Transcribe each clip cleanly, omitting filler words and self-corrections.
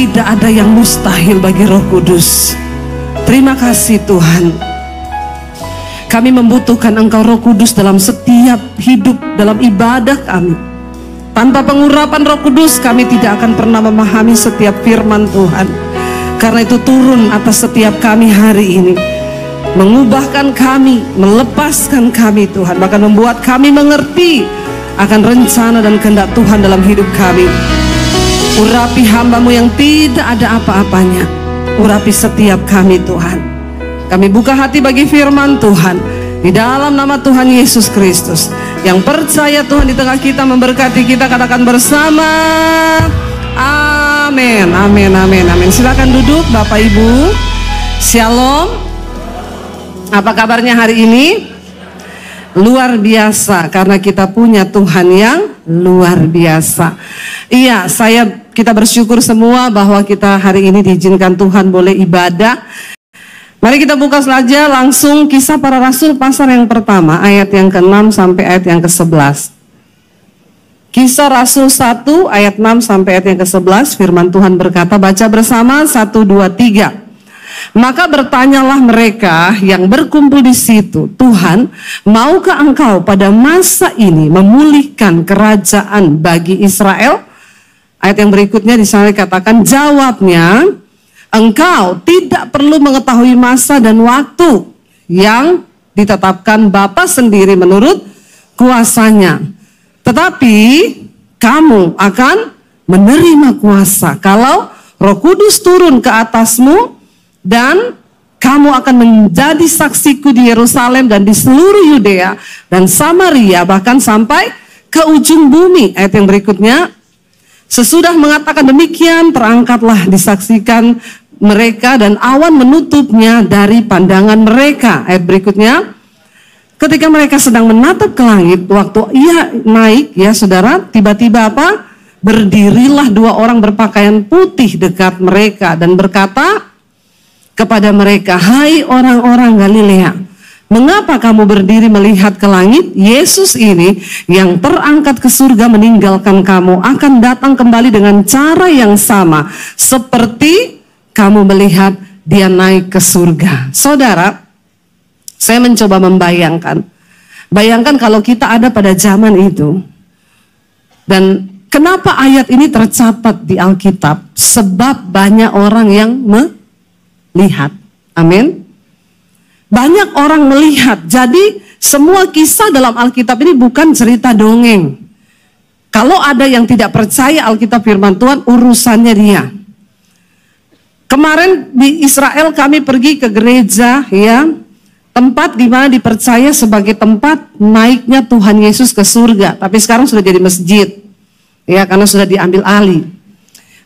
Tidak ada yang mustahil bagi Roh Kudus. Terima kasih Tuhan. Kami membutuhkan Engkau Roh Kudus dalam setiap hidup, dalam ibadah kami. Tanpa pengurapan Roh Kudus kami tidak akan pernah memahami setiap firman Tuhan. Karena itu turun atas setiap kami hari ini, mengubahkan kami, melepaskan kami Tuhan, bahkan membuat kami mengerti akan rencana dan kehendak Tuhan dalam hidup kami. Urapi hamba-Mu yang tidak ada apa-apanya. Urapi setiap kami Tuhan. Kami buka hati bagi firman Tuhan di dalam nama Tuhan Yesus Kristus. Yang percaya Tuhan di tengah kita memberkati kita, katakan bersama amin, amin, amin, amin. Silakan duduk Bapak Ibu. Shalom. Apa kabarnya hari ini? Luar biasa, karena kita punya Tuhan yang luar biasa. Iya, kita bersyukur semua bahwa kita hari ini diizinkan Tuhan boleh ibadah. Mari kita buka saja langsung Kisah Para Rasul pasal yang pertama, ayat yang ke-6 sampai ayat yang ke-11. Kisah Rasul 1 ayat 6 sampai ayat yang ke-11, firman Tuhan berkata, baca bersama 1, 2, 3. Maka bertanyalah mereka yang berkumpul di situ, Tuhan, maukah Engkau pada masa ini memulihkan kerajaan bagi Israel? Ayat yang berikutnya di sana dikatakan, jawabnya, Engkau tidak perlu mengetahui masa dan waktu yang ditetapkan Bapa sendiri menurut kuasanya. Tetapi kamu akan menerima kuasa kalau Roh Kudus turun ke atasmu, dan kamu akan menjadi saksiku di Yerusalem dan di seluruh Yudea dan Samaria, bahkan sampai ke ujung bumi. Ayat yang berikutnya, sesudah mengatakan demikian, terangkatlah disaksikan mereka dan awan menutupnya dari pandangan mereka. Ayat berikutnya, ketika mereka sedang menatap ke langit, waktu ia naik, ya saudara, tiba-tiba apa? Berdirilah 2 orang berpakaian putih dekat mereka dan berkata kepada mereka, hai orang-orang Galilea, mengapa kamu berdiri melihat ke langit? Yesus ini yang terangkat ke surga meninggalkan kamu akan datang kembali dengan cara yang sama seperti kamu melihat dia naik ke surga. Saudara, saya mencoba membayangkan, bayangkan kalau kita ada pada zaman itu. Dan kenapa ayat ini tercatat di Alkitab? Sebab banyak orang yang melihat. Amin. Banyak orang melihat. Jadi semua kisah dalam Alkitab ini bukan cerita dongeng. Kalau ada yang tidak percaya Alkitab firman Tuhan, urusannya dia. Kemarin di Israel kami pergi ke gereja, ya, tempat di mana dipercaya sebagai tempat naiknya Tuhan Yesus ke surga. Tapi sekarang sudah jadi masjid, ya, karena sudah diambil alih.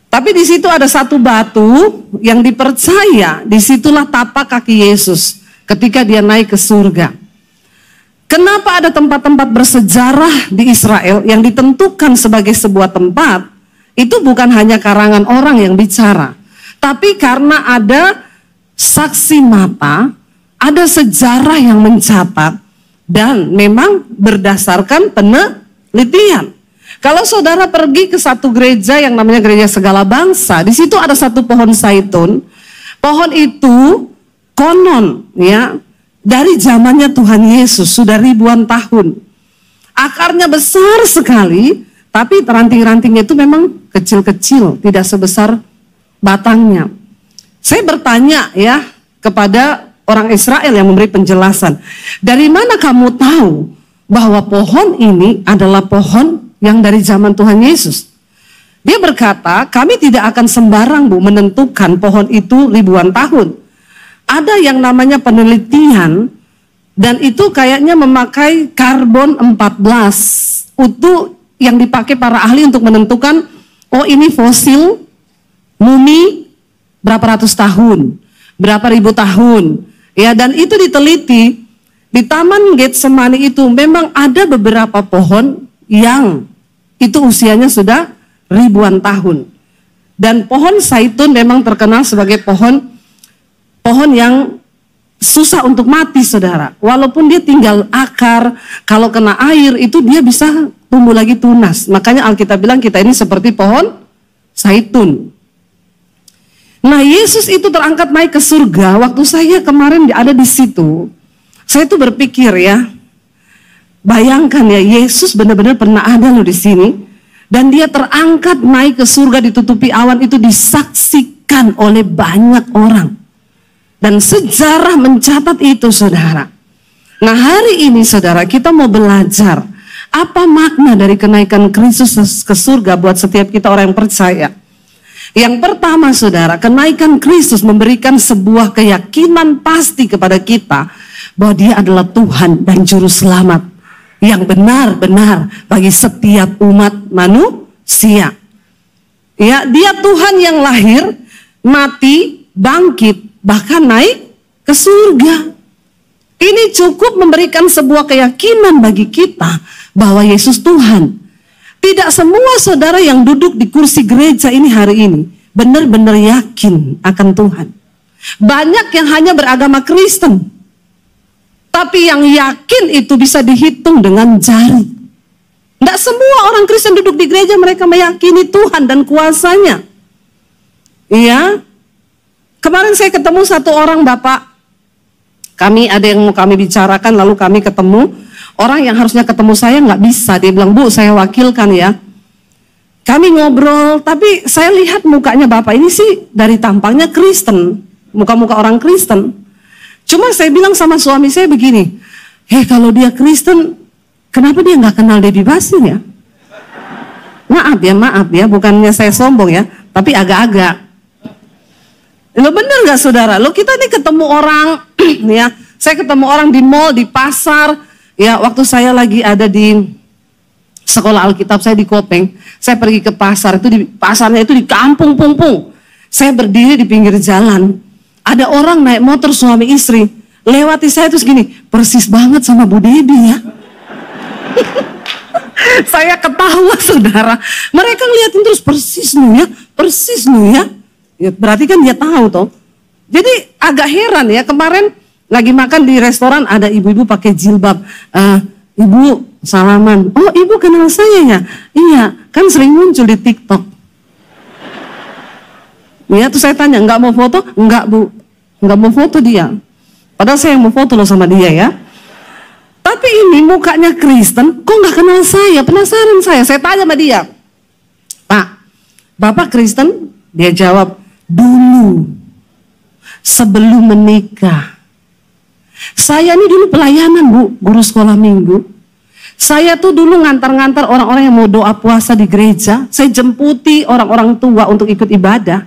Tapi di situ ada satu batu yang dipercaya, disitulah tapak kaki Yesus ketika dia naik ke surga. Kenapa ada tempat-tempat bersejarah di Israel yang ditentukan sebagai sebuah tempat? Itu bukan hanya karangan orang yang bicara, tapi karena ada saksi mata, ada sejarah yang mencatat, dan memang berdasarkan penelitian. Kalau saudara pergi ke satu gereja yang namanya Gereja Segala Bangsa, di situ ada satu pohon zaitun. Pohon itu konon, ya, dari zamannya Tuhan Yesus, sudah ribuan tahun. Akarnya besar sekali, tapi ranting-rantingnya itu memang kecil-kecil, tidak sebesar batangnya. Saya bertanya, ya, kepada orang Israel yang memberi penjelasan, dari mana kamu tahu bahwa pohon ini adalah pohon yang dari zaman Tuhan Yesus? Dia berkata, kami tidak akan sembarang menentukan pohon itu ribuan tahun. Ada yang namanya penelitian, dan itu kayaknya memakai karbon 14. Itu yang dipakai para ahli untuk menentukan, oh ini fosil mumi berapa ratus tahun, berapa ribu tahun. Ya, dan itu diteliti. Di Taman Getsemani itu memang ada beberapa pohon yang itu usianya sudah ribuan tahun. Dan pohon zaitun memang terkenal sebagai pohon yang susah untuk mati, saudara. Walaupun dia tinggal akar, kalau kena air itu dia bisa tumbuh lagi tunas. Makanya Alkitab bilang kita ini seperti pohon zaitun. Nah, Yesus itu terangkat naik ke surga. Waktu saya kemarin ada di situ, saya tuh berpikir ya, bayangkan ya, Yesus benar-benar pernah ada loh di sini, dan dia terangkat naik ke surga ditutupi awan, itu disaksikan oleh banyak orang. Dan sejarah mencatat itu, saudara. Nah, hari ini saudara, kita mau belajar apa makna dari kenaikan Kristus ke surga buat setiap kita orang yang percaya. Yang pertama saudara, kenaikan Kristus memberikan sebuah keyakinan pasti kepada kita bahwa dia adalah Tuhan dan Juru Selamat yang benar-benar bagi setiap umat manusia. Ya, dia Tuhan yang lahir, mati, bangkit, bahkan naik ke surga. Ini cukup memberikan sebuah keyakinan bagi kita bahwa Yesus Tuhan. Tidak semua saudara yang duduk di kursi gereja ini hari ini benar-benar yakin akan Tuhan. Banyak yang hanya beragama Kristen, tapi yang yakin itu bisa dihitung dengan jari. Tidak semua orang Kristen duduk di gereja mereka meyakini Tuhan dan kuasanya. Iya. Kemarin saya ketemu satu orang bapak. Kami ada yang mau kami bicarakan, lalu kami ketemu. Orang yang harusnya ketemu saya nggak bisa. Dia bilang, Bu, saya wakilkan ya. Kami ngobrol, tapi saya lihat mukanya bapak ini sih dari tampangnya Kristen. Muka-muka orang Kristen. Cuma saya bilang sama suami saya begini, kalau dia Kristen, kenapa dia nggak kenal Debbie Basin ya? Maaf ya, bukannya saya sombong ya, tapi agak-agak. Lo bener gak saudara? Lo kita nih ketemu orang, ya, saya ketemu orang di mall, di pasar, ya, waktu saya lagi ada di sekolah Alkitab, saya di Kopeng, saya pergi ke pasar, itu di pasarnya itu di kampung Pungpung. Saya berdiri di pinggir jalan, ada orang naik motor suami istri, lewati saya terus gini, persis banget sama Bu Debbie ya. Saya ketawa saudara, mereka ngeliatin terus persis lu ya. Ya, berarti kan dia tahu toh. Jadi agak heran ya, kemarin lagi makan di restoran ada ibu-ibu pakai jilbab. Ibu salaman. Oh, ibu kenal saya ya? Iya, kan sering muncul di TikTok. Ya, terus saya tanya, nggak mau foto? Enggak Bu, nggak mau foto dia. Padahal saya yang mau foto loh sama dia ya. Tapi ini mukanya Kristen, kok nggak kenal saya? Penasaran saya tanya sama dia. Pak, Bapak Kristen? Dia jawab, dulu sebelum menikah. Saya ini dulu pelayanan Bu, guru sekolah minggu. Saya tuh dulu ngantar-ngantar orang-orang yang mau doa puasa di gereja. Saya jemputi orang-orang tua untuk ikut ibadah.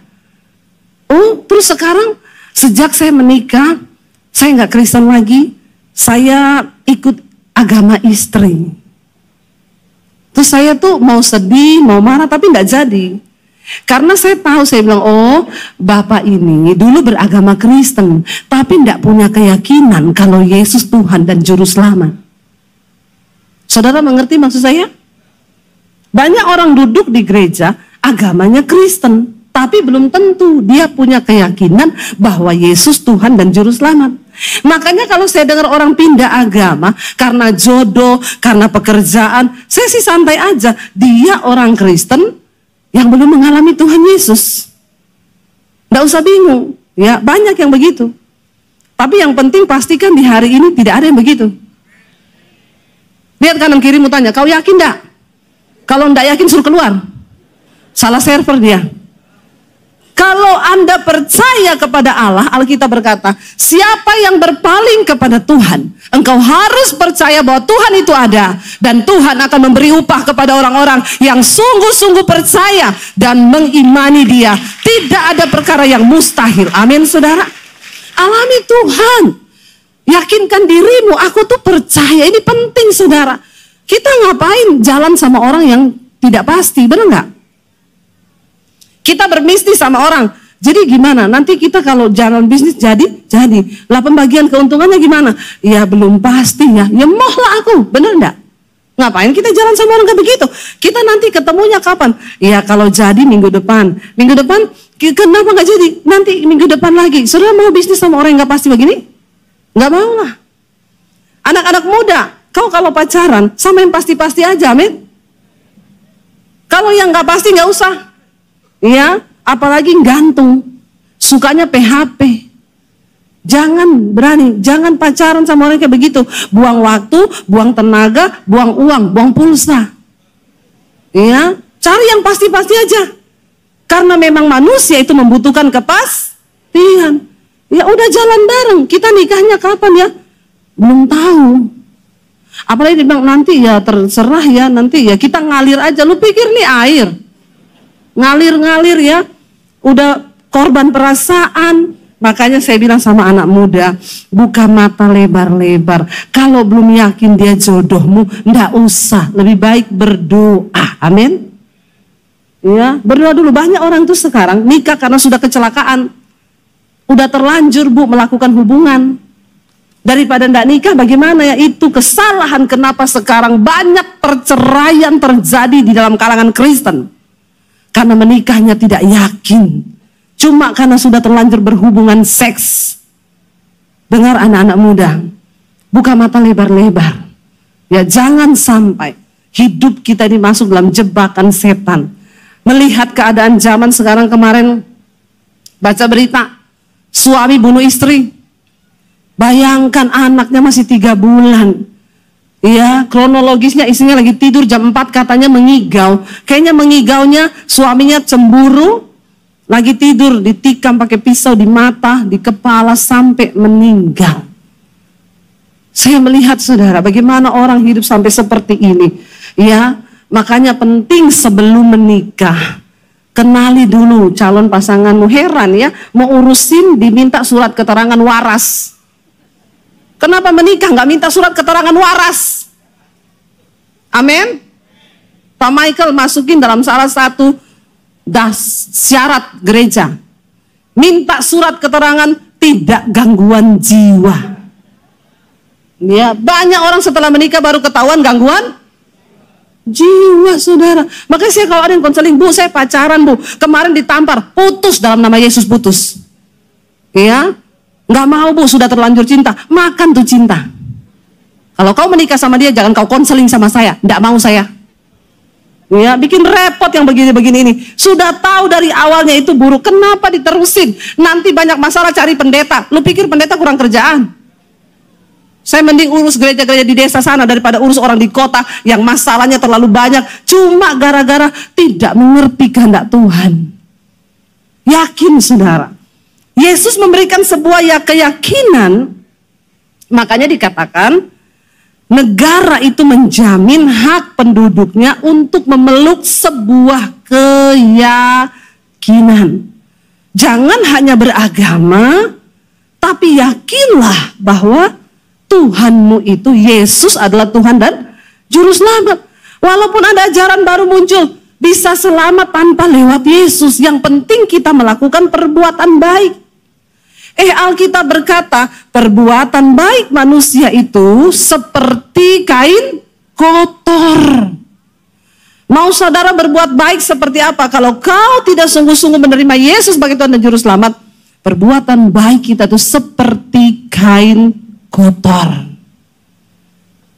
Oh, terus sekarang sejak saya menikah, saya nggak Kristen lagi. Saya ikut agama istri. Terus saya tuh mau sedih, mau marah, tapi nggak jadi. Karena saya tahu, saya bilang, oh Bapak ini dulu beragama Kristen, tapi tidak punya keyakinan kalau Yesus Tuhan dan Juru Selamat. Saudara mengerti maksud saya? Banyak orang duduk di gereja, agamanya Kristen, tapi belum tentu dia punya keyakinan bahwa Yesus Tuhan dan Juru Selamat. Makanya kalau saya dengar orang pindah agama karena jodoh, karena pekerjaan, saya sih santai aja. Dia orang Kristen yang belum mengalami Tuhan Yesus. Nggak usah bingung, ya banyak yang begitu. Tapi yang penting pastikan di hari ini tidak ada yang begitu. Lihat kanan kirimu, tanya, kau yakin enggak? Kalau enggak yakin suruh keluar. Salah server dia. Kalau Anda percaya kepada Allah, Alkitab berkata, siapa yang berpaling kepada Tuhan, engkau harus percaya bahwa Tuhan itu ada. Dan Tuhan akan memberi upah kepada orang-orang yang sungguh-sungguh percaya dan mengimani dia. Tidak ada perkara yang mustahil. Amin saudara. Alami Tuhan. Yakinkan dirimu, aku tuh percaya. Ini penting saudara. Kita ngapain jalan sama orang yang tidak pasti, benar nggak? Kita berbisnis sama orang, jadi gimana? Nanti kita kalau jalan bisnis jadi. Lah pembagian keuntungannya gimana? Ya belum pasti ya. Ya moh lah aku, bener enggak? Ngapain kita jalan sama orang kayak begitu? Kita nanti ketemunya kapan? Ya kalau jadi minggu depan. Minggu depan, kenapa nggak jadi? Nanti minggu depan lagi. Saudara mau bisnis sama orang yang nggak pasti begini? Nggak mau lah. Anak-anak muda, kau kalau pacaran sama yang pasti-pasti aja, amin. Kalau yang nggak pasti nggak usah. Ya, apalagi gantung. sukanya PHP. Jangan berani, jangan pacaran sama orang kayak begitu. Buang waktu, buang tenaga, buang uang, buang pulsa. Ya, cari yang pasti-pasti aja. Karena memang manusia itu membutuhkan kepastian. Ya udah jalan bareng. Kita nikahnya kapan ya? Belum tahu. Apalagi dibilang nanti ya terserah ya, nanti ya kita ngalir aja. Lu pikir nih air? Ngalir-ngalir ya. Udah korban perasaan. Makanya saya bilang sama anak muda, buka mata lebar-lebar. Kalau belum yakin dia jodohmu, ndak usah. Lebih baik berdoa. Amin. Ya, berdoa dulu. Banyak orang tuh sekarang nikah karena sudah kecelakaan. Udah terlanjur Bu melakukan hubungan. Daripada ndak nikah, bagaimana ya? Itu kesalahan kenapa sekarang banyak perceraian terjadi di dalam kalangan Kristen. Karena menikahnya tidak yakin. Cuma karena sudah terlanjur berhubungan seks. Dengar anak-anak muda, buka mata lebar-lebar. Ya jangan sampai hidup kita ini masuk dalam jebakan setan. Melihat keadaan zaman sekarang, kemarin baca berita, suami bunuh istri. Bayangkan anaknya masih 3 bulan. Ya, kronologisnya istrinya lagi tidur jam 4 katanya mengigau. Kayaknya mengigaunya suaminya cemburu. Lagi tidur ditikam pakai pisau di mata, di kepala sampai meninggal. Saya melihat saudara bagaimana orang hidup sampai seperti ini. Ya, makanya penting sebelum menikah kenali dulu calon pasanganmu. Heran ya, mau urusin diminta surat keterangan waras. Kenapa menikah nggak minta surat keterangan waras? Amin. Pak Michael masukin dalam salah satu syarat gereja, minta surat keterangan tidak gangguan jiwa. Ya, banyak orang setelah menikah baru ketahuan gangguan jiwa, saudara. Makanya saya kalau ada yang konseling, Bu saya pacaran Bu, kemarin ditampar, putus dalam nama Yesus, putus. Ya, nggak mau Bu, sudah terlanjur cinta, makan tuh cinta. Kalau kau menikah sama dia jangan kau konseling sama saya, nggak mau saya. Ya, bikin repot yang begini-begini ini. Sudah tahu dari awalnya itu buruk, kenapa diterusin? Nanti banyak masalah cari pendeta. Lu pikir pendeta kurang kerjaan? Saya mending urus gereja-gereja di desa sana daripada urus orang di kota yang masalahnya terlalu banyak. Cuma gara-gara tidak mengerti kehendak Tuhan. Yakin saudara. Yesus memberikan sebuah keyakinan. Makanya dikatakan negara itu menjamin hak penduduknya untuk memeluk sebuah keyakinan. Jangan hanya beragama, tapi yakinlah bahwa Tuhanmu itu, Yesus adalah Tuhan dan Juru Selamat. Walaupun ada ajaran baru muncul, bisa selamat tanpa lewat Yesus. Yang penting kita melakukan perbuatan baik. Alkitab berkata, perbuatan baik manusia itu seperti kain kotor. Mau saudara berbuat baik seperti apa? Kalau kau tidak sungguh-sungguh menerima Yesus sebagai Tuhan dan Juru Selamat, perbuatan baik kita itu seperti kain kotor.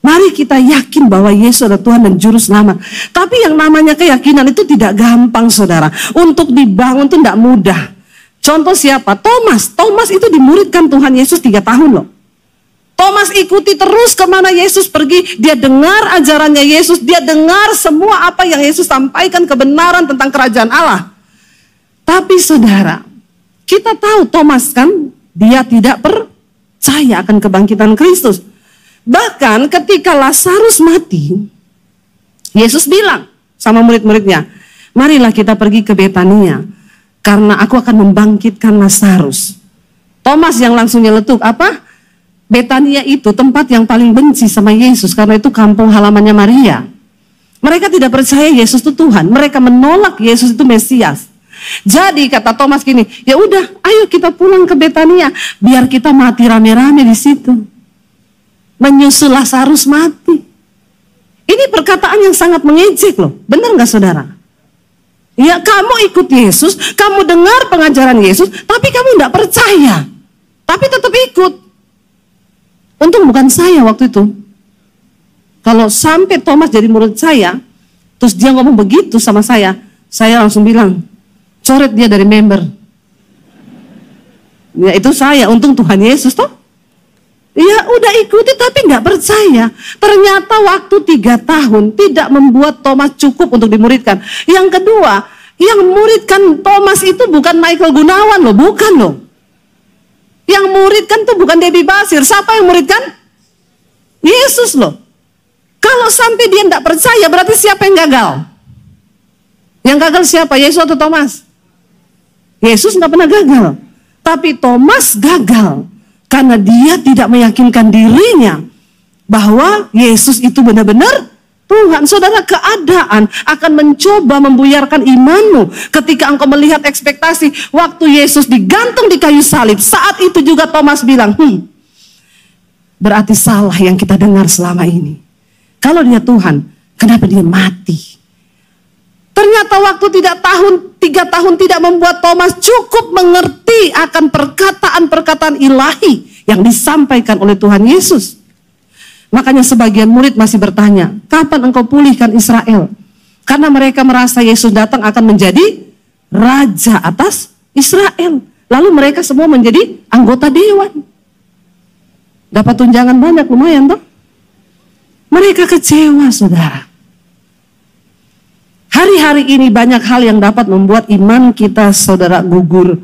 Mari kita yakin bahwa Yesus adalah Tuhan dan Juru Selamat. Tapi yang namanya keyakinan itu tidak gampang saudara. Untuk dibangun itu tidak mudah. Contoh siapa? Thomas. Thomas itu dimuridkan Tuhan Yesus 3 tahun loh. Thomas ikuti terus kemana Yesus pergi. Dia dengar ajarannya Yesus. Dia dengar semua apa yang Yesus sampaikan, kebenaran tentang kerajaan Allah. Tapi saudara, kita tahu Thomas kan, dia tidak percaya akan kebangkitan Kristus. Bahkan ketika Lazarus mati, Yesus bilang sama murid-muridnya, marilah kita pergi ke Betania. Karena aku akan membangkitkan Lazarus. Thomas yang langsung nyeletuk, apa? Betania itu tempat yang paling benci sama Yesus. Karena itu kampung halamannya Maria. Mereka tidak percaya Yesus itu Tuhan. Mereka menolak Yesus itu Mesias. Jadi kata Thomas gini, ya udah, ayo kita pulang ke Betania. Biar kita mati rame-rame di situ. Menyusul Lazarus mati. Ini perkataan yang sangat mengejek loh. Benar gak saudara? Ya, kamu ikut Yesus, kamu dengar pengajaran Yesus, tapi kamu tidak percaya. Tapi tetap ikut. Untung bukan saya waktu itu. Kalau sampai Thomas jadi murid saya, terus dia ngomong begitu sama saya langsung bilang, coret dia dari member. Ya itu saya, untung Tuhan Yesus toh. Ya udah ikuti tapi nggak percaya. Ternyata waktu 3 tahun tidak membuat Thomas cukup untuk dimuridkan. Yang kedua, yang muridkan Thomas itu bukan Michael Gunawan loh, bukan loh. Yang muridkan tuh bukan Debbie Basir. Siapa yang muridkan? Yesus loh. Kalau sampai dia tidak percaya, berarti siapa yang gagal? Yang gagal siapa? Yesus atau Thomas? Yesus nggak pernah gagal. Tapi Thomas gagal. Karena dia tidak meyakinkan dirinya bahwa Yesus itu benar-benar Tuhan. Saudara, keadaan akan mencoba membuyarkan imanmu. Ketika engkau melihat ekspektasi waktu Yesus digantung di kayu salib, saat itu juga Thomas bilang, berarti salah yang kita dengar selama ini. Kalau dia Tuhan, kenapa dia mati? Ternyata waktu 3 tahun tidak membuat Thomas cukup mengerti akan perkataan-perkataan ilahi yang disampaikan oleh Tuhan Yesus. Makanya sebagian murid masih bertanya, kapan engkau pulihkan Israel? Karena mereka merasa Yesus datang akan menjadi raja atas Israel. Lalu mereka semua menjadi anggota dewan. Dapat tunjangan banyak, lumayan toh. Mereka kecewa, saudara. Hari-hari ini banyak hal yang dapat membuat iman kita, saudara, gugur.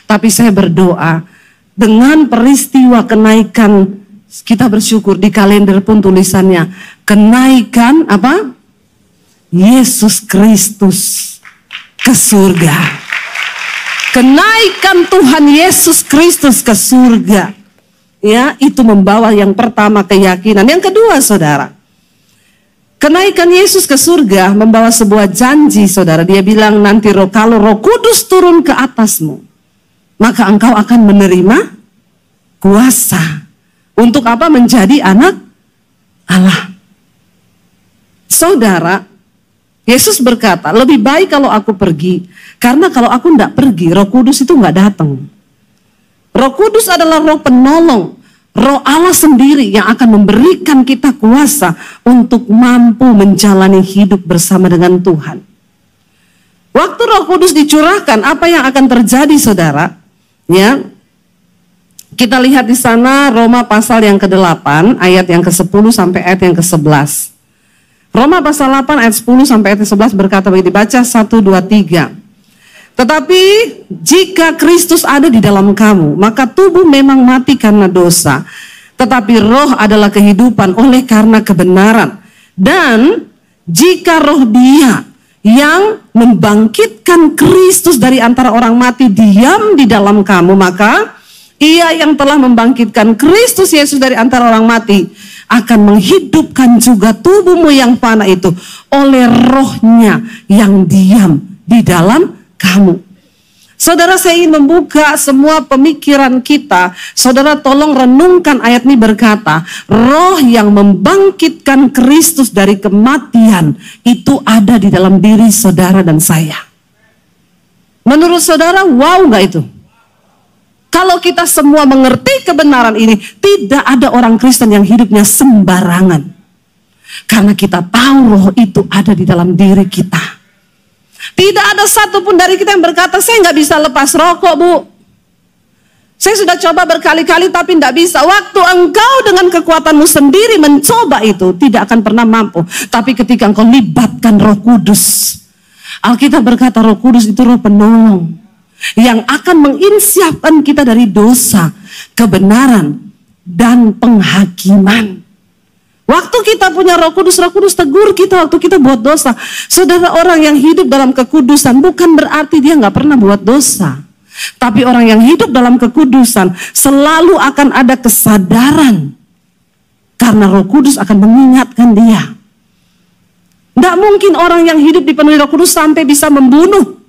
Tapi saya berdoa, dengan peristiwa kenaikan, kita bersyukur di kalender pun tulisannya, kenaikan apa? Yesus Kristus ke surga. Kenaikan Tuhan Yesus Kristus ke surga. Ya, itu membawa yang pertama keyakinan. Yang kedua, saudara, kenaikan Yesus ke surga membawa sebuah janji, saudara. Dia bilang nanti kalau Roh Kudus turun ke atasmu, maka engkau akan menerima kuasa. Untuk apa? Menjadi anak Allah. Saudara, Yesus berkata, lebih baik kalau aku pergi. Karena kalau aku tidak pergi, Roh Kudus itu nggak datang. Roh Kudus adalah roh penolong. Roh Allah sendiri yang akan memberikan kita kuasa untuk mampu menjalani hidup bersama dengan Tuhan. Waktu Roh Kudus dicurahkan, apa yang akan terjadi, saudara? Ya, kita lihat di sana Roma pasal yang ke-8, ayat yang ke-10 sampai ayat yang ke-11. Roma pasal 8 ayat 10 sampai ayat 11 berkata begini, dibaca 1, 2, 3. Tetapi jika Kristus ada di dalam kamu, maka tubuh memang mati karena dosa, tetapi roh adalah kehidupan oleh karena kebenaran. Dan jika roh Dia yang membangkitkan Kristus dari antara orang mati diam di dalam kamu, maka Ia yang telah membangkitkan Kristus Yesus dari antara orang mati akan menghidupkan juga tubuhmu yang fana itu oleh rohnya yang diam di dalam kamu. Saudara, saya ingin membuka semua pemikiran kita. Saudara, tolong renungkan ayat ini berkata, roh yang membangkitkan Kristus dari kematian itu ada di dalam diri saudara dan saya. Menurut saudara, wow nggak itu? Kalau kita semua mengerti kebenaran ini, tidak ada orang Kristen yang hidupnya sembarangan. Karena kita tahu roh itu ada di dalam diri kita. Tidak ada satupun dari kita yang berkata, saya nggak bisa lepas rokok, Bu. Saya sudah coba berkali-kali tapi tidak bisa. Waktu engkau dengan kekuatanmu sendiri mencoba itu, tidak akan pernah mampu. Tapi ketika engkau libatkan Roh Kudus, Alkitab berkata Roh Kudus itu roh penolong yang akan menginsyafkan kita dari dosa, kebenaran, dan penghakiman. Waktu kita punya Roh Kudus tegur kita waktu kita buat dosa. Saudara, orang yang hidup dalam kekudusan bukan berarti dia nggak pernah buat dosa. Tapi orang yang hidup dalam kekudusan selalu akan ada kesadaran. Karena Roh Kudus akan mengingatkan dia. Nggak mungkin orang yang hidup dipenuhi Roh Kudus sampai bisa membunuh.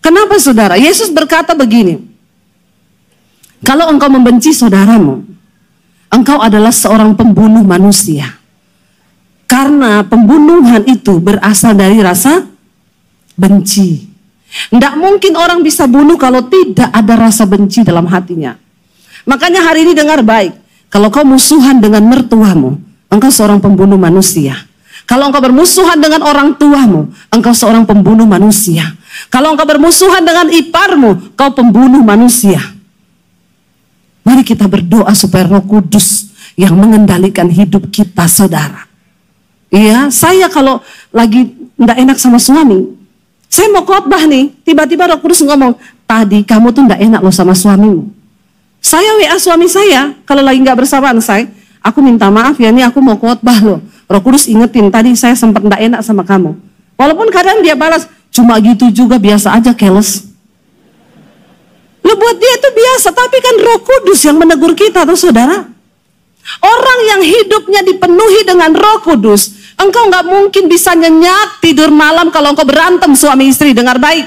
Kenapa, saudara? Yesus berkata begini, kalau engkau membenci saudaramu, engkau adalah seorang pembunuh manusia. Karena pembunuhan itu berasal dari rasa benci. Tidak mungkin orang bisa bunuh kalau tidak ada rasa benci dalam hatinya. Makanya hari ini dengar baik. Kalau kau musuhan dengan mertuamu, engkau seorang pembunuh manusia. Kalau engkau bermusuhan dengan orang tuamu, engkau seorang pembunuh manusia. Kalau engkau bermusuhan dengan iparmu, kau pembunuh manusia. Mari kita berdoa supaya Roh Kudus yang mengendalikan hidup kita, saudara. Iya, saya kalau lagi nggak enak sama suami, saya mau khotbah nih, tiba-tiba Roh Kudus ngomong, tadi kamu tuh nggak enak loh sama suamimu. Saya WA suami saya, kalau lagi nggak bersamaan saya, aku minta maaf ya, nih aku mau khotbah loh. Roh Kudus ingetin, tadi saya sempat nggak enak sama kamu. Walaupun kadang dia balas, cuma gitu juga, biasa aja, keles. Loh, buat dia itu biasa, tapi kan Roh Kudus yang menegur kita tuh, saudara. Orang yang hidupnya dipenuhi dengan Roh Kudus, engkau nggak mungkin bisa nyenyak tidur malam kalau engkau berantem suami istri. Dengar baik.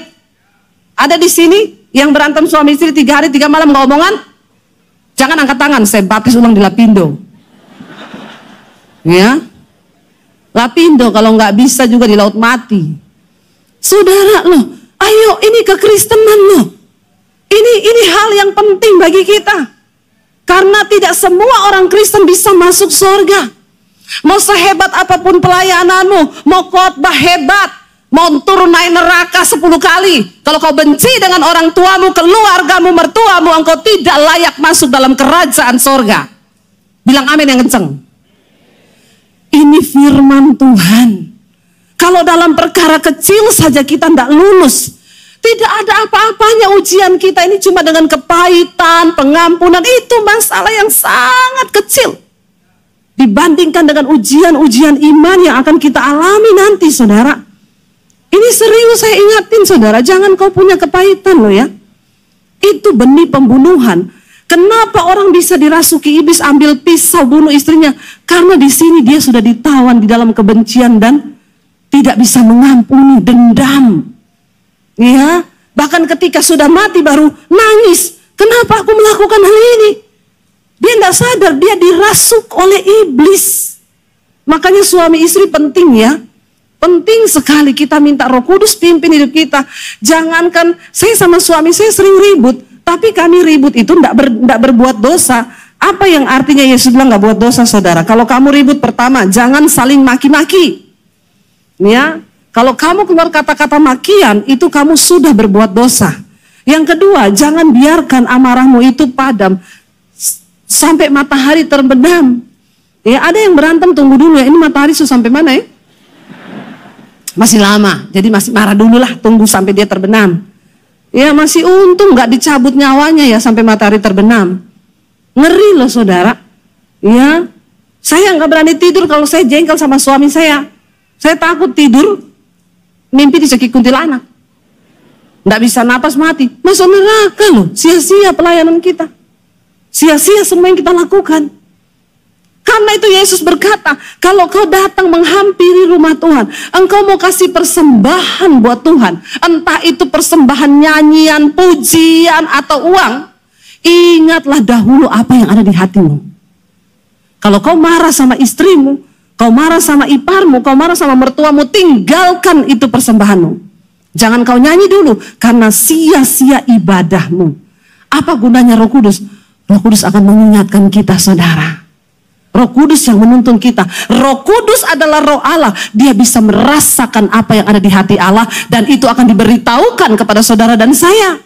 Ada di sini yang berantem suami istri 3 hari 3 malam nggak omongan? Jangan angkat tangan, saya baptis ulang di Lapindo. Ya, Lapindo kalau nggak bisa juga di Laut Mati. Saudara loh, ayo ini kekristenan loh. Ini hal yang penting bagi kita. Karena tidak semua orang Kristen bisa masuk surga. Mau sehebat apapun pelayananmu, mau khotbah hebat, mau turun naik neraka 10 kali. Kalau kau benci dengan orang tuamu, keluargamu, mertuamu, engkau tidak layak masuk dalam kerajaan surga. Bilang amin yang kenceng. Ini firman Tuhan. Kalau dalam perkara kecil saja kita tidak lulus, tidak ada apa-apanya ujian kita ini cuma dengan kepahitan, pengampunan. Itu masalah yang sangat kecil dibandingkan dengan ujian-ujian iman yang akan kita alami nanti, saudara. Ini serius saya ingatin, saudara. Jangan kau punya kepahitan loh ya. Itu benih pembunuhan. Kenapa orang bisa dirasuki iblis, ambil pisau bunuh istrinya? Karena di sini dia sudah ditawan di dalam kebencian dan tidak bisa mengampuni, dendam. Ya, bahkan ketika sudah mati baru nangis. Kenapa aku melakukan hal ini? Dia tidak sadar, dia dirasuk oleh iblis. Makanya suami istri penting ya. Penting sekali kita minta Roh Kudus pimpin hidup kita. Jangankan saya sama suami saya sering ribut, tapi kami ribut itu tidak berbuat dosa. Apa yang artinya Yesus bilang nggak buat dosa, saudara? Kalau kamu ribut, pertama, jangan saling maki-maki. Ya. Kalau kamu keluar kata-kata makian, itu kamu sudah berbuat dosa. Yang kedua, jangan biarkan amarahmu itu padam sampai matahari terbenam. Ya, ada yang berantem, tunggu dulu ya, ini matahari sudah sampai mana ya? Masih lama, jadi masih marah dulu lah, tunggu sampai dia terbenam. Ya, masih untung nggak dicabut nyawanya ya sampai matahari terbenam. Ngeri loh, saudara. Ya, saya nggak berani tidur kalau saya jengkel sama suami saya. Saya takut tidur, mimpi dicekik kuntilanak. Nggak bisa napas, mati. Masuk neraka loh. Sia-sia pelayanan kita. Sia-sia semua yang kita lakukan. Karena itu Yesus berkata, kalau kau datang menghampiri rumah Tuhan, engkau mau kasih persembahan buat Tuhan. Entah itu persembahan nyanyian, pujian, atau uang. Ingatlah dahulu apa yang ada di hatimu. Kalau kau marah sama istrimu, kau marah sama iparmu, kau marah sama mertuamu, tinggalkan itu persembahanmu. Jangan kau nyanyi dulu, karena sia-sia ibadahmu. Apa gunanya Roh Kudus? Roh Kudus akan mengingatkan kita, saudara. Roh Kudus yang menuntun kita. Roh Kudus adalah Roh Allah. Dia bisa merasakan apa yang ada di hati Allah, dan itu akan diberitahukan kepada saudara dan saya.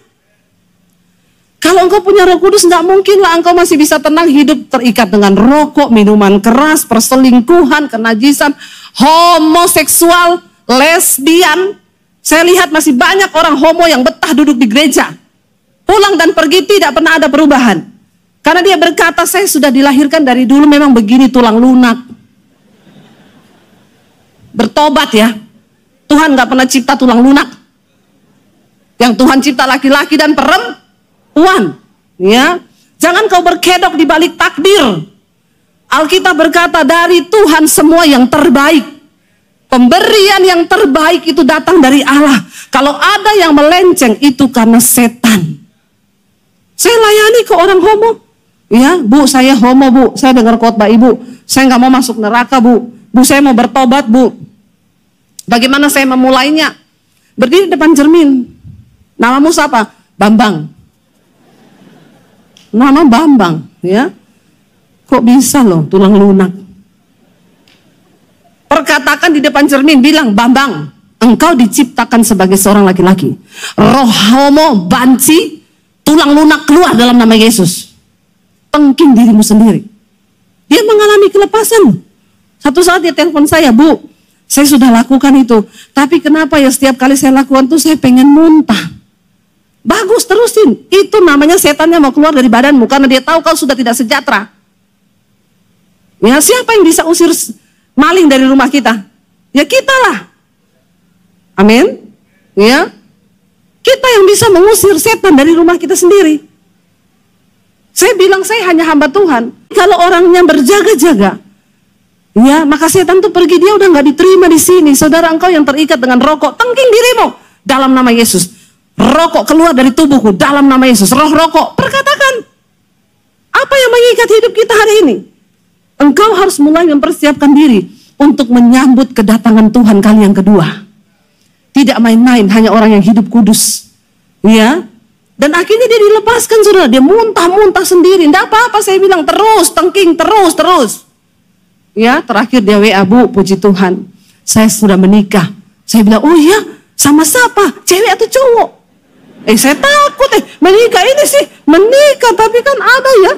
Kalau engkau punya Roh Kudus, nggak mungkinlah engkau masih bisa tenang hidup terikat dengan rokok, minuman keras, perselingkuhan, kenajisan, homoseksual, lesbian. Saya lihat masih banyak orang homo yang betah duduk di gereja. Pulang dan pergi tidak pernah ada perubahan. Karena dia berkata, saya sudah dilahirkan dari dulu memang begini, tulang lunak. Bertobat ya. Tuhan nggak pernah cipta tulang lunak. Yang Tuhan cipta laki-laki dan perempuan, ya. Jangan kau berkedok di balik takdir. Alkitab berkata dari Tuhan semua yang terbaik. Pemberian yang terbaik itu datang dari Allah. Kalau ada yang melenceng itu karena setan. Saya layani ke orang homo. Ya, Bu, saya homo, Bu. Saya dengar khotbah Ibu. Saya nggak mau masuk neraka, Bu. Bu, saya mau bertobat, Bu. Bagaimana saya memulainya? Berdiri depan cermin. Namamu siapa? Bambang. Nama Bambang, ya. Kok bisa loh tulang lunak? Perkatakan di depan cermin, bilang, Bambang, engkau diciptakan sebagai seorang laki-laki. Roh homo, banci, tulang lunak keluar dalam nama Yesus. tengking dirimu sendiri. Dia mengalami kelepasan. Satu saat dia telepon saya, Bu, saya sudah lakukan itu. Tapi kenapa ya setiap kali saya lakukan itu saya pengen muntah. Bagus, terusin. Itu namanya setannya mau keluar dari badanmu karena dia tahu kau sudah tidak sejahtera. Ya, siapa yang bisa usir maling dari rumah kita? Ya kita lah. Amin. Ya. Kita yang bisa mengusir setan dari rumah kita sendiri. Saya bilang saya hanya hamba Tuhan. Kalau orangnya berjaga-jaga, ya maka setan tuh pergi, dia udah nggak diterima di sini. Saudara, engkau yang terikat dengan rokok, tengking dirimu dalam nama Yesus. Rokok keluar dari tubuhku dalam nama Yesus. Roh rokok, perkatakan. Apa yang mengikat hidup kita hari ini? Engkau harus mulai mempersiapkan diri untuk menyambut kedatangan Tuhan kali yang kedua. Tidak main-main, hanya orang yang hidup kudus. Ya. Dan akhirnya dia dilepaskan, saudara. Dia muntah-muntah sendiri. Tidak apa-apa, saya bilang terus, tengking, terus. Ya, terakhir dia WA, Bu, puji Tuhan, saya sudah menikah. Saya bilang, oh iya, sama siapa? Cewek atau cowok? Saya takut, menikah ini sih, menikah, tapi kan ada ya.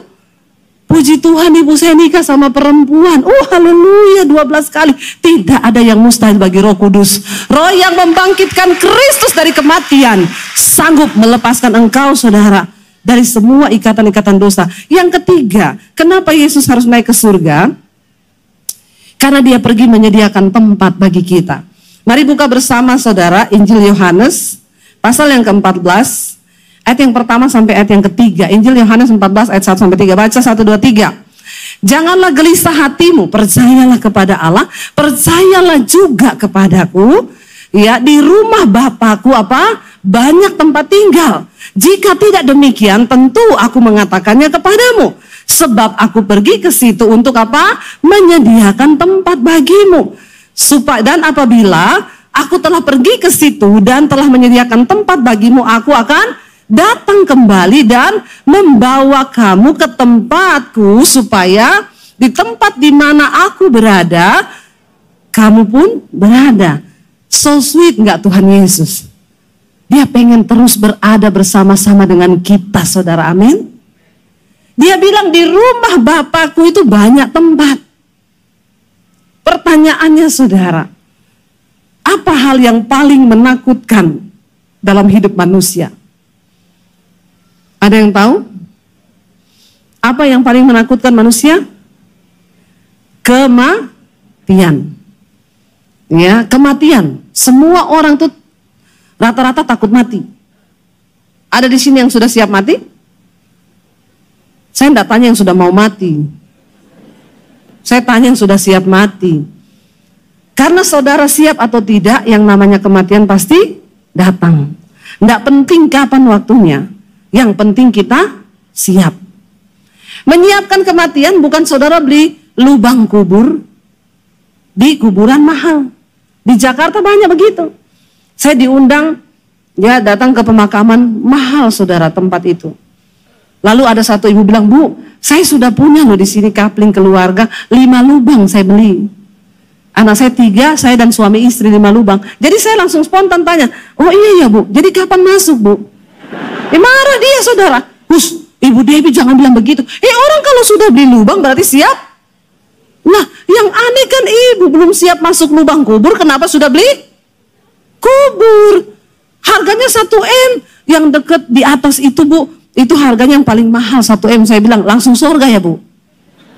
Puji Tuhan, ibu saya nikah sama perempuan. Oh haleluya, 12 kali. Tidak ada yang mustahil bagi Roh Kudus. Roh yang membangkitkan Kristus dari kematian sanggup melepaskan engkau, saudara, dari semua ikatan-ikatan dosa. Yang ketiga, kenapa Yesus harus naik ke surga? Karena dia pergi menyediakan tempat bagi kita. Mari buka bersama, saudara, Injil Yohanes pasal yang ke-14. Ayat yang pertama sampai ayat yang ketiga. Injil Yohanes 14 ayat 1 sampai 3. Baca 1, 2, 3. Janganlah gelisah hatimu, percayalah kepada Allah, percayalah juga kepadaku. Ya, di rumah Bapakku apa? Banyak tempat tinggal. Jika tidak demikian, tentu aku mengatakannya kepadamu. Sebab aku pergi ke situ untuk apa? Menyediakan tempat bagimu. Dan apabila aku telah pergi ke situ dan telah menyediakan tempat bagimu, aku akan datang kembali dan membawa kamu ke tempatku, supaya di tempat di mana aku berada, kamu pun berada. So sweet nggak Tuhan Yesus? Dia pengen terus berada bersama-sama dengan kita, saudara, amin. Dia bilang di rumah Bapakku itu banyak tempat. Pertanyaannya, saudara, apa hal yang paling menakutkan dalam hidup manusia? Ada yang tahu? Apa yang paling menakutkan manusia? Kematian. Ya, kematian. Semua orang tuh rata-rata takut mati. Ada di sini yang sudah siap mati? Saya tidak tanya yang sudah mau mati. Saya tanya yang sudah siap mati. Karena saudara siap atau tidak, yang namanya kematian pasti datang. Tidak penting kapan waktunya. Yang penting kita siap. Menyiapkan kematian bukan saudara beli lubang kubur di kuburan mahal. Di Jakarta banyak begitu. Saya diundang, ya, datang ke pemakaman mahal, saudara, tempat itu. Lalu ada satu ibu bilang, Bu, saya sudah punya loh di sini kapling keluarga, 5 lubang saya beli. Anak saya 3, saya dan suami istri 5 lubang. Jadi saya langsung spontan tanya, oh iya ya Bu, jadi kapan masuk Bu? Marah dia, saudara. Ibu Debbie jangan bilang begitu. Orang kalau sudah beli lubang berarti siap. Nah, yang aneh kan ibu belum siap masuk lubang kubur, kenapa sudah beli kubur? Harganya 1M. Yang dekat di atas itu, Bu, itu harganya yang paling mahal, 1M. Saya bilang, langsung surga ya Bu?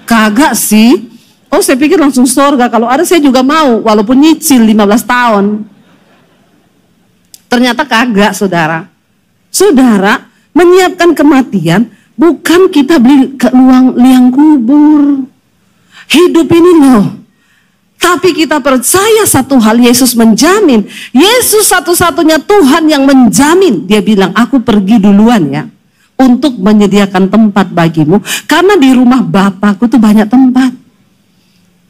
Kagak sih. Oh, saya pikir langsung surga. Kalau ada saya juga mau, walaupun nyicil 15 tahun. Ternyata kagak, saudara. Saudara, menyiapkan kematian bukan kita beli ke liang kubur. Hidup ini loh. Tapi kita percaya satu hal, Yesus menjamin. Yesus satu-satunya Tuhan yang menjamin. Dia bilang, aku pergi duluan ya, untuk menyediakan tempat bagimu. Karena di rumah Bapakku tuh banyak tempat.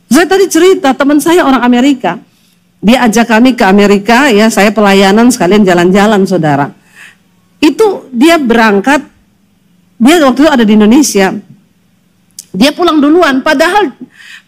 Saya tadi cerita, teman saya orang Amerika. Dia ajak kami ke Amerika, ya, saya pelayanan sekalian jalan-jalan, saudara. Itu dia berangkat, dia waktu itu ada di Indonesia. Dia pulang duluan, padahal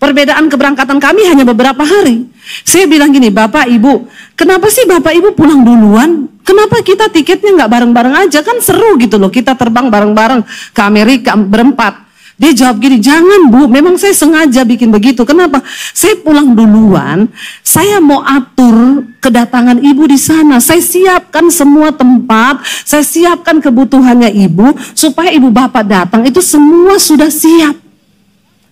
perbedaan keberangkatan kami hanya beberapa hari. Saya bilang gini, Bapak Ibu, kenapa sih Bapak Ibu pulang duluan? Kenapa kita tiketnya nggak bareng-bareng aja? Kan seru gitu loh, kita terbang bareng-bareng ke Amerika berempat. Dia jawab gini, jangan Bu, memang saya sengaja bikin begitu. Kenapa? Saya pulang duluan, saya mau atur kedatangan ibu di sana. Saya siapkan semua tempat, saya siapkan kebutuhannya ibu, supaya ibu bapak datang, itu semua sudah siap.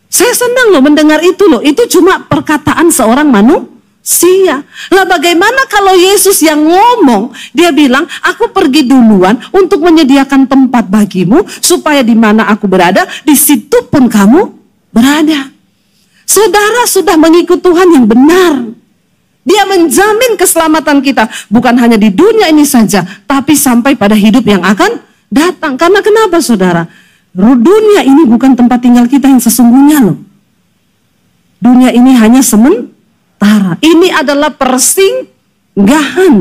Saya senang loh mendengar itu loh, itu cuma perkataan seorang manusia. Lah bagaimana kalau Yesus yang ngomong, dia bilang, aku pergi duluan untuk menyediakan tempat bagimu, supaya di mana aku berada, di situ pun kamu berada. Saudara sudah mengikut Tuhan yang benar. Dia menjamin keselamatan kita, bukan hanya di dunia ini saja, tapi sampai pada hidup yang akan datang. Karena kenapa saudara? Dunia ini bukan tempat tinggal kita yang sesungguhnya loh. Dunia ini hanya sementara. Ini adalah persinggahan.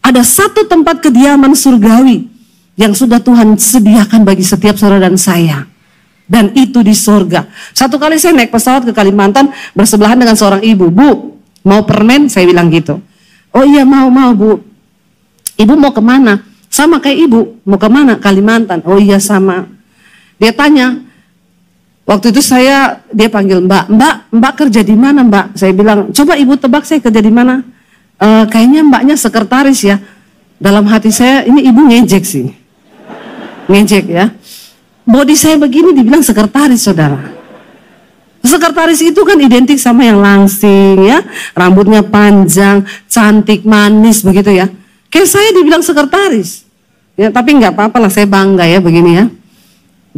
Ada satu tempat kediaman surgawi yang sudah Tuhan sediakan bagi setiap saudara dan saya. Dan itu di surga. Satu kali saya naik pesawat ke Kalimantan bersebelahan dengan seorang ibu. Bu, mau permen? Saya bilang gitu. Oh iya mau Bu. Ibu mau kemana? Sama kayak ibu, mau kemana? Kalimantan. Oh iya sama. Dia tanya, waktu itu dia panggil Mbak kerja di mana Mbak? Saya bilang, coba ibu tebak saya kerja di mana? Kayaknya mbaknya sekretaris ya. Dalam hati saya, ini ibu ngejek sih. Ngejek ya. Body saya begini dibilang sekretaris saudara. Sekretaris itu kan identik sama yang langsing ya. Rambutnya panjang, cantik, manis begitu ya. Kayak saya dibilang sekretaris. Ya, tapi nggak apa-apa lah, saya bangga ya begini ya.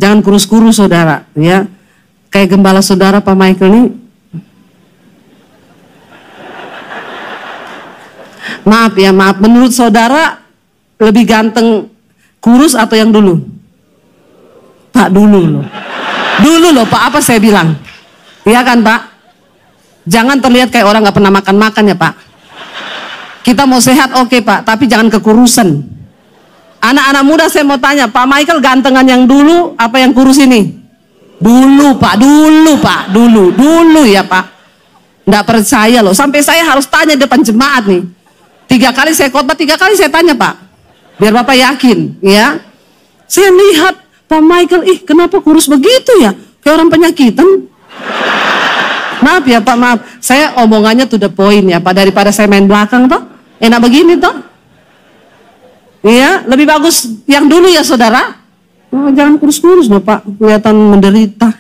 Jangan kurus-kurus saudara, ya. Kayak gembala saudara Pak Michael nih. Maaf ya, maaf. Menurut saudara lebih ganteng kurus atau yang dulu? Pak dulu loh. Dulu loh Pak, apa saya bilang? Iya kan Pak? Jangan terlihat kayak orang nggak pernah makan-makan ya Pak. Kita mau sehat oke Pak, tapi jangan kekurusan. Anak-anak muda saya mau tanya, Pak Michael gantengan yang dulu apa yang kurus ini? Dulu Pak, dulu ya Pak. Nggak percaya loh, sampai saya harus tanya depan jemaat nih. 3 kali saya khotbah, 3 kali saya tanya Pak. Biar Bapak yakin ya. Saya lihat Pak Michael, kenapa kurus begitu ya? Kayak orang penyakitan. Maaf ya Pak, maaf. Saya omongannya to the point ya Pak, daripada saya main belakang toh. Enak begini toh. Iya, lebih bagus yang dulu ya saudara. Oh, jangan kurus-kurus loh Pak, kelihatan menderita.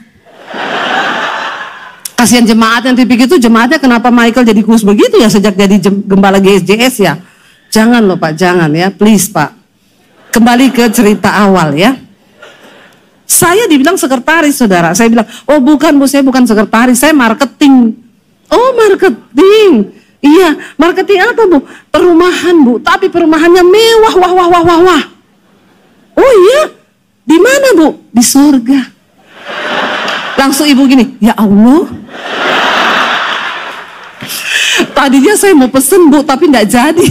Kasihan jemaat yang tipik itu, jemaatnya kenapa Michael jadi kurus begitu ya sejak jadi gembala GSJS ya. Jangan loh Pak, jangan ya, please Pak. Kembali ke cerita awal ya. Saya dibilang sekretaris saudara. Saya bilang, oh bukan Bu, saya bukan sekretaris, saya marketing. Oh marketing. Iya, marketing apa Bu? Perumahan Bu, tapi perumahannya mewah, wah. Oh iya, di mana Bu? Di surga. Langsung ibu gini, ya Allah. Tadinya saya mau pesen Bu, tapi nggak jadi.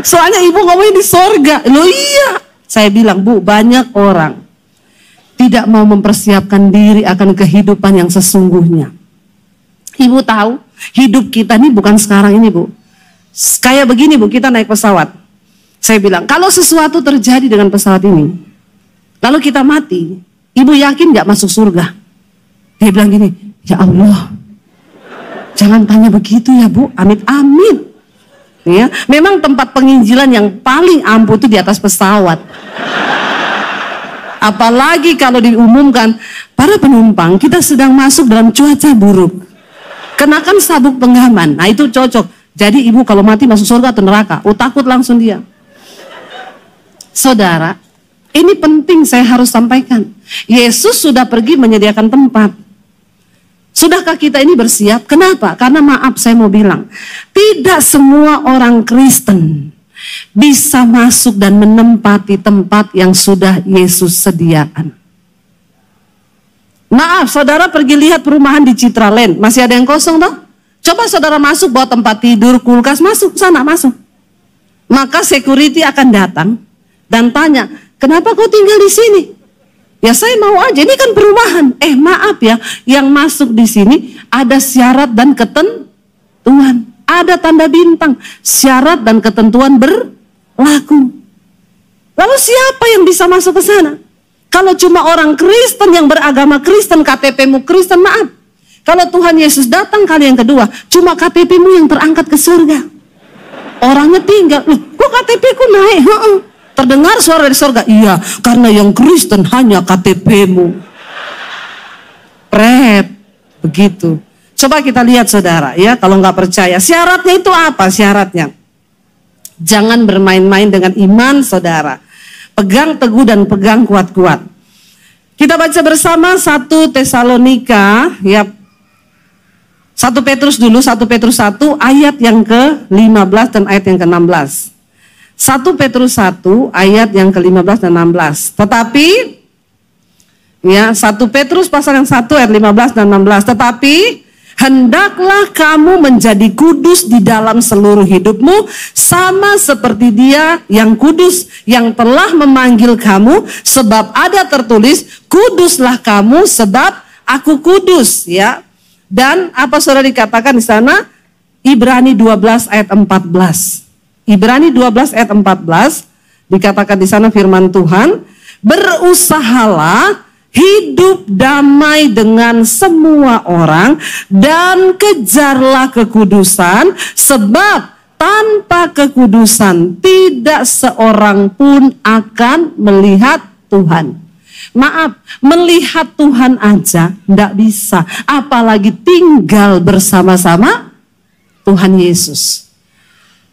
Soalnya ibu ngomongnya di surga. Loh iya, saya bilang Bu, banyak orang tidak mau mempersiapkan diri akan kehidupan yang sesungguhnya. Ibu tahu, hidup kita ini bukan sekarang ini Bu. Kayak begini Bu, kita naik pesawat. Saya bilang, kalau sesuatu terjadi dengan pesawat ini, lalu kita mati, ibu yakin gak masuk surga? Dia bilang gini, ya Allah, jangan tanya begitu ya Bu, amit-amit. Ya, memang tempat penginjilan yang paling ampuh itu di atas pesawat. Apalagi kalau diumumkan, para penumpang kita sedang masuk dalam cuaca buruk. Kenakan sabuk pengaman, nah itu cocok. Jadi ibu kalau mati masuk surga atau neraka, takut langsung dia. Saudara, ini penting saya harus sampaikan. Yesus sudah pergi menyediakan tempat. Sudahkah kita ini bersiap? Kenapa? Karena maaf saya mau bilang, tidak semua orang Kristen bisa masuk dan menempati tempat yang sudah Yesus sediakan. Maaf, saudara pergi lihat perumahan di Citraland, masih ada yang kosong toh? Coba saudara masuk bawa tempat tidur, kulkas, masuk sana, masuk. Maka security akan datang dan tanya, kenapa kau tinggal di sini? Ya saya mau aja, ini kan perumahan. Maaf ya, yang masuk di sini ada syarat dan ketentuan. Ada tanda bintang, syarat dan ketentuan berlaku. Lalu siapa yang bisa masuk ke sana? Kalau cuma orang Kristen yang beragama Kristen, KTP-mu Kristen, maaf. Kalau Tuhan Yesus datang kali yang kedua, cuma KTP-mu yang terangkat ke surga. Orangnya tinggal, loh kok KTP-ku naik? Terdengar suara dari surga, iya karena yang Kristen hanya KTP-mu. Pret, begitu. Coba kita lihat saudara ya, kalau nggak percaya. Syaratnya itu apa syaratnya? Jangan bermain-main dengan iman saudara. Pegang teguh dan pegang kuat-kuat. Kita baca bersama 1 Tesalonika ya. 1 Petrus dulu, 1 Petrus 1 ayat yang ke-15 dan ayat yang ke-16. 1 Petrus 1 ayat yang ke-15 dan 16. Tetapi ya 1 Petrus pasal yang 1 ayat 15 dan 16. Tetapi hendaklah kamu menjadi kudus di dalam seluruh hidupmu, sama seperti Dia yang kudus yang telah memanggil kamu, sebab ada tertulis, kuduslah kamu sebab aku kudus, ya. Dan apa saudara dikatakan di sana? Ibrani 12 ayat 14. Ibrani 12 ayat 14 dikatakan di sana firman Tuhan, berusahalah hidup damai dengan semua orang dan kejarlah kekudusan, sebab tanpa kekudusan tidak seorang pun akan melihat Tuhan. Maaf, melihat Tuhan aja tidak bisa, apalagi tinggal bersama-sama Tuhan Yesus.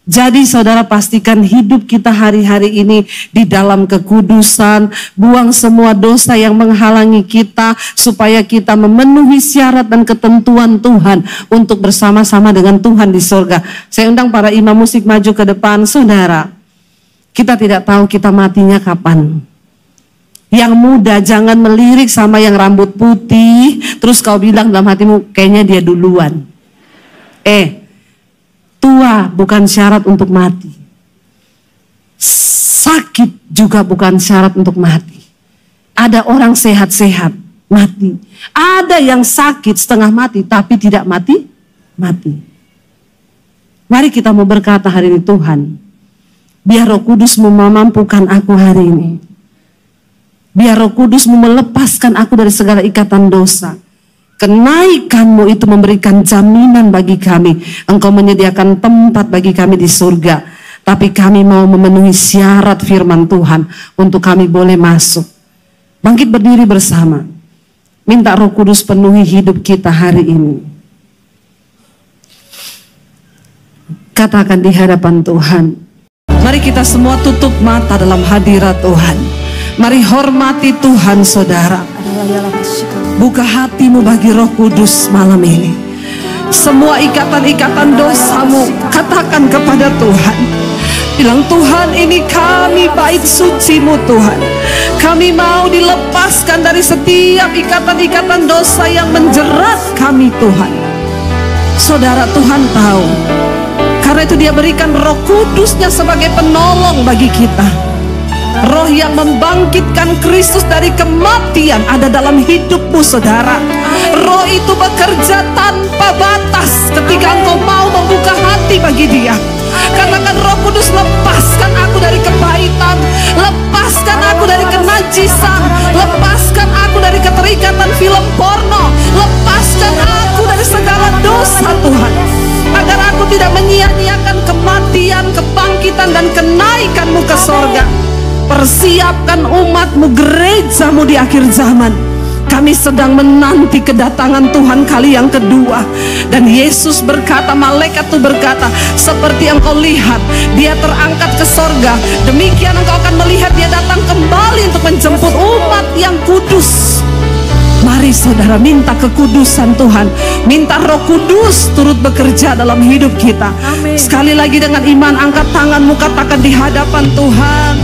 Jadi saudara pastikan hidup kita hari-hari ini di dalam kekudusan, buang semua dosa yang menghalangi kita supaya kita memenuhi syarat dan ketentuan Tuhan untuk bersama-sama dengan Tuhan di surga. Saya undang para imam musik maju ke depan, saudara. Kita tidak tahu kita matinya kapan. Yang muda jangan melirik sama yang rambut putih, terus kau bilang dalam hatimu kayaknya dia duluan. Tua bukan syarat untuk mati. Sakit juga bukan syarat untuk mati. Ada orang sehat-sehat mati. Ada yang sakit setengah mati tapi tidak mati. Mari kita mau berkata hari ini, Tuhan, biar Roh Kudus memampukan aku hari ini. Biar Roh Kudus melepaskan aku dari segala ikatan dosa. Kenaikan-Mu itu memberikan jaminan bagi kami. Engkau menyediakan tempat bagi kami di surga. Tapi kami mau memenuhi syarat firman Tuhan untuk kami boleh masuk. Bangkit berdiri bersama. Minta Roh Kudus penuhi hidup kita hari ini. Katakan di hadapan Tuhan. Mari kita semua tutup mata dalam hadirat Tuhan. Mari hormati Tuhan saudara. Buka hatimu bagi Roh Kudus malam ini. Semua ikatan-ikatan dosamu katakan kepada Tuhan. Bilang, Tuhan, ini kami bait suci-Mu Tuhan. Kami mau dilepaskan dari setiap ikatan-ikatan dosa yang menjerat kami Tuhan. Saudara, Tuhan tahu. Karena itu Dia berikan Roh Kudus-Nya sebagai penolong bagi kita. Roh yang membangkitkan Kristus dari kematian ada dalam hidupmu saudara. Roh itu bekerja tanpa batas ketika engkau mau membuka hati bagi Dia. Katakan, Roh Kudus, lepaskan aku dari kepahitan, lepaskan aku dari kenajisan, lepaskan aku dari keterikatan film porno, lepaskan aku dari segala dosa Tuhan, agar aku tidak menyia-nyiakan kematian, kebangkitan dan kenaikan-Mu ke sorga. Persiapkan umat-Mu, gereja-Mu di akhir zaman. Kami sedang menanti kedatangan Tuhan kali yang kedua. Dan Yesus berkata, malaikat itu berkata, seperti engkau lihat Dia terangkat ke sorga, demikian engkau akan melihat Dia datang kembali untuk menjemput umat yang kudus. Mari saudara minta kekudusan Tuhan. Minta Roh Kudus turut bekerja dalam hidup kita. Amin. Sekali lagi dengan iman angkat tanganmu, katakan di hadapan Tuhan.